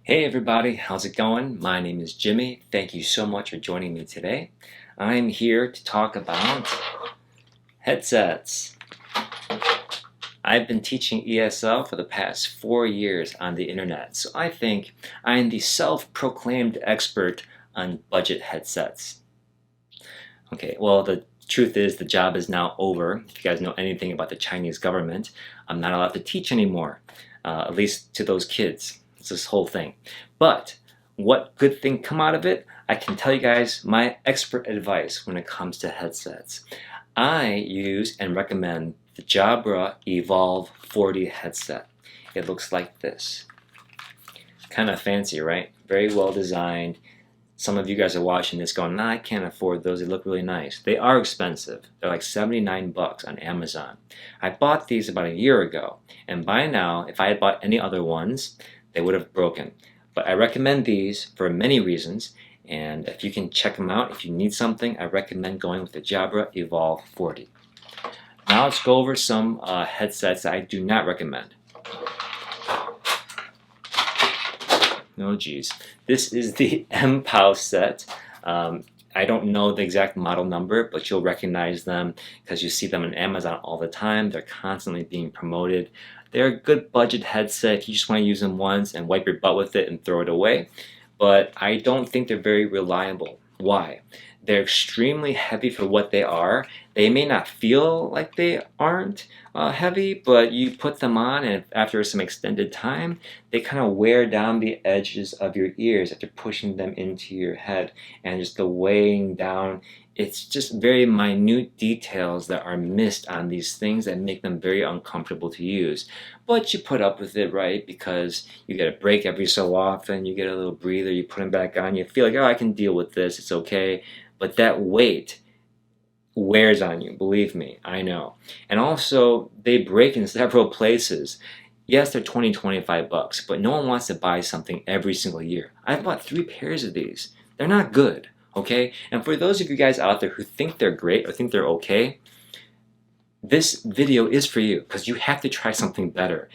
Hey everybody, how's it going? My name is Jimmy. Thank you so much for joining me today. I'm here to talk about headsets. I've been teaching ESL for the past 4 years on the internet, so I think I am the self-proclaimed expert on budget headsets. Okay, well, the truth is the job is now over. If you guys know anything about the Chinese government, I'm not allowed to teach anymore, at least to those kids. It's this whole thing. But what good thing come out of it? I can tell you guys my expert advice when it comes to headsets. I use and recommend the Jabra Evolve 40 headset. It looks like this. Kind of fancy, right? Very well designed. Some of you guys are watching this going, nah, I can't afford those. They look really nice. They are expensive. They're like 79 bucks on Amazon. I bought these about a year ago, and by now, if I had bought any other ones, they would have broken. But I recommend these for many reasons, and if you can check them out, if you need something, I recommend going with the Jabra Evolve 40. Now let's go over some headsets that I do not recommend. Oh geez. This is the Mpow set. I don't know the exact model number, but you'll recognize them because you see them on Amazon all the time. They're constantly being promoted. They're a good budget headset if you just want to use them once and wipe your butt with it and throw it away. But I don't think they're very reliable. Why? They're extremely heavy for what they are. They may not feel like they aren't heavy, but you put them on and after some extended time, they kind of wear down the edges of your ears after pushing them into your head and just the weighing down. It's just very minute details that are missed on these things that make them very uncomfortable to use. But you put up with it, right? Because you get a break every so often, you get a little breather, you put them back on, you feel like, oh, I can deal with this, it's okay. But that weight wears on you, believe me, I know. And also, they break in several places. Yes, they're 20, 25 bucks, but no one wants to buy something every single year. I've bought 3 pairs of these. They're not good, okay? And for those of you guys out there who think they're great or think they're okay, this video is for you because you have to try something better.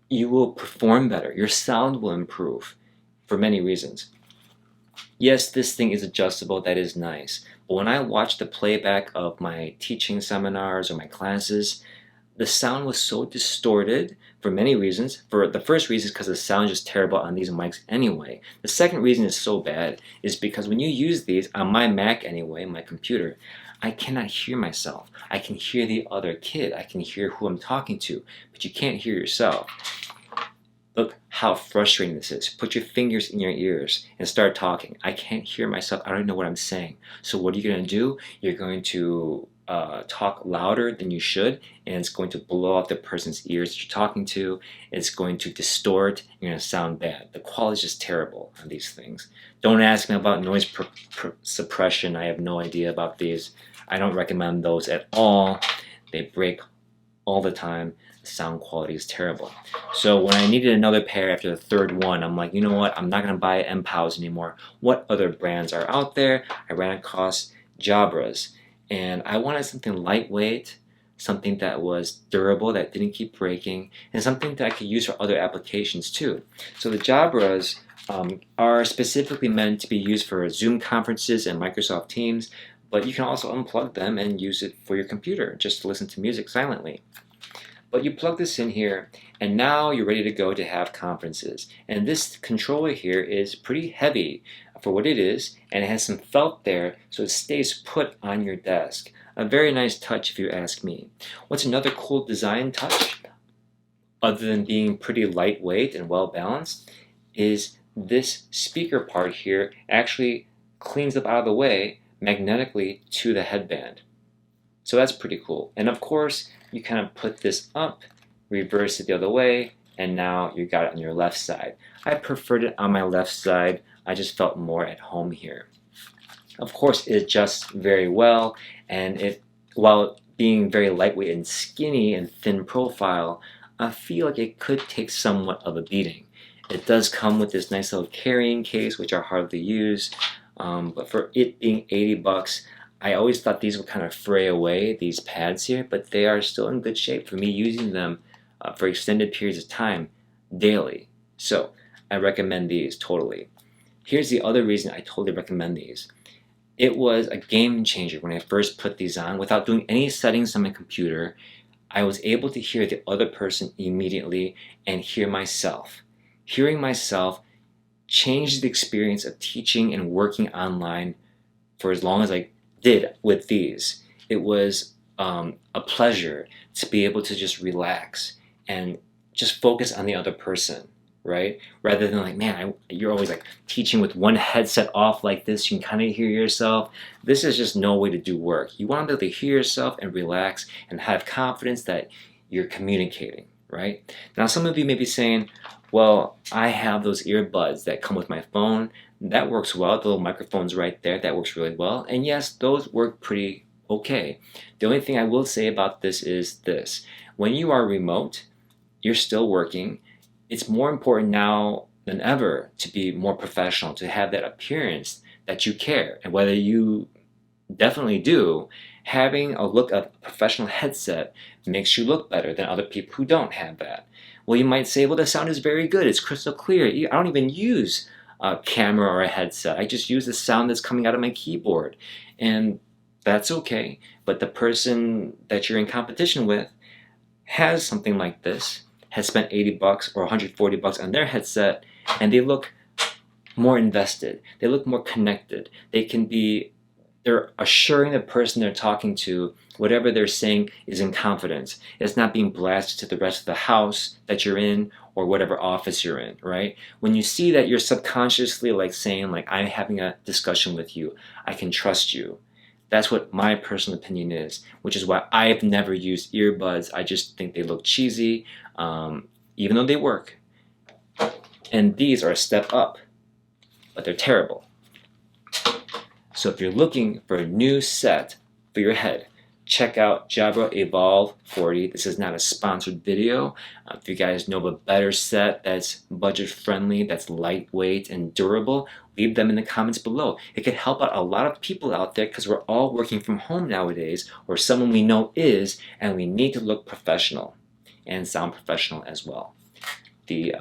You will perform better. Your sound will improve for many reasons. Yes, this thing is adjustable, that is nice. But when I watch the playback of my teaching seminars or my classes, the sound was so distorted for many reasons. For the first reason is because the sound is just terrible on these mics anyway. The second reason is so bad is because when you use these, on my Mac anyway, my computer, I cannot hear myself. I can hear the other kid. I can hear who I'm talking to, but you can't hear yourself. Look how frustrating this is. Put your fingers in your ears and start talking. I can't hear myself. I don't know what I'm saying. So what are you going to do? You're going to talk louder than you should, and it's going to blow out the person's ears that you're talking to. It's going to distort. You're going to sound bad. The quality is just terrible on these things. Don't ask me about noise suppression. I have no idea about these. I don't recommend those at all. They break all the time. The sound quality is terrible. So when I needed another pair after the third one, I'm like, you know what? I'm not going to buy Mpows anymore. What other brands are out there? I ran across Jabras. And I wanted something lightweight, something that was durable, that didn't keep breaking, and something that I could use for other applications too. So the Jabras are specifically meant to be used for Zoom conferences and Microsoft Teams, but you can also unplug them and use it for your computer just to listen to music silently. But you plug this in here, and now you're ready to go to have conferences. And this controller here is pretty heavy for what it is, and it has some felt there so it stays put on your desk. A very nice touch if you ask me. What's another cool design touch, other than being pretty lightweight and well balanced, is this speaker part here actually cleans up out of the way magnetically to the headband. So that's pretty cool. And of course, you kind of put this up, reverse it the other way, and now you got it on your left side. I preferred it on my left side. I just felt more at home here. Of course, it adjusts very well, and while being very lightweight and skinny and thin profile, I feel like it could take somewhat of a beating. It does come with this nice little carrying case, which I hardly use, but for it being 80 bucks, I always thought these would kind of fray away, these pads here, but they are still in good shape for me using them for extended periods of time daily. So I recommend these totally. Here's the other reason I totally recommend these. It was a game changer when I first put these on. Without doing any settings on my computer, I was able to hear the other person immediately and hear myself. Hearing myself changed the experience of teaching and working online for as long as I did with these. It was a pleasure to be able to just relax and just focus on the other person, right? Rather than like, man, you're always like teaching with one headset off like this. You can kind of hear yourself. This is just no way to do work. You want to be able to hear yourself and relax and have confidence that you're communicating, right? Now, some of you may be saying, well, I have those earbuds that come with my phone. That works well. The little microphone's right there. That works really well. And yes, those work pretty okay. The only thing I will say about this is this. When you are remote, you're still working. It's more important now than ever to be more professional, to have that appearance that you care. And whether you definitely do, having a look of a professional headset makes you look better than other people who don't have that. Well, you might say, well, the sound is very good. It's crystal clear. I don't even use a camera or a headset. I just use the sound that's coming out of my keyboard. And that's okay. But the person that you're in competition with has something like this, has spent 80 bucks or 140 bucks on their headset, and they look more invested. They look more connected. They're assuring the person they're talking to whatever they're saying is in confidence. It's not being blasted to the rest of the house that you're in or whatever office you're in, right? When you see that, you're subconsciously like saying, like, I'm having a discussion with you. I can trust you. That's what my personal opinion is, which is why I've never used earbuds. I just think they look cheesy, even though they work. And these are a step up, but they're terrible. So if you're looking for a new set for your head, check out Jabra Evolve 40. This is not a sponsored video. If you guys know of a better set that's budget friendly, that's lightweight and durable, leave them in the comments below. It could help out a lot of people out there because we're all working from home nowadays, or someone we know is, and we need to look professional and sound professional as well. The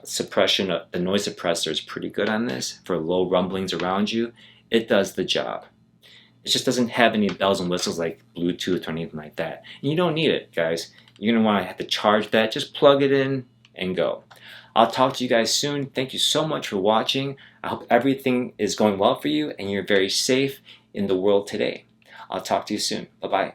suppression of the noise suppressor is pretty good on this for low rumblings around you. It does the job. It just doesn't have any bells and whistles like Bluetooth or anything like that. And you don't need it, guys. You're going to want to have to charge that. Just plug it in and go. I'll talk to you guys soon. Thank you so much for watching. I hope everything is going well for you and you're very safe in the world today. I'll talk to you soon. Bye-bye.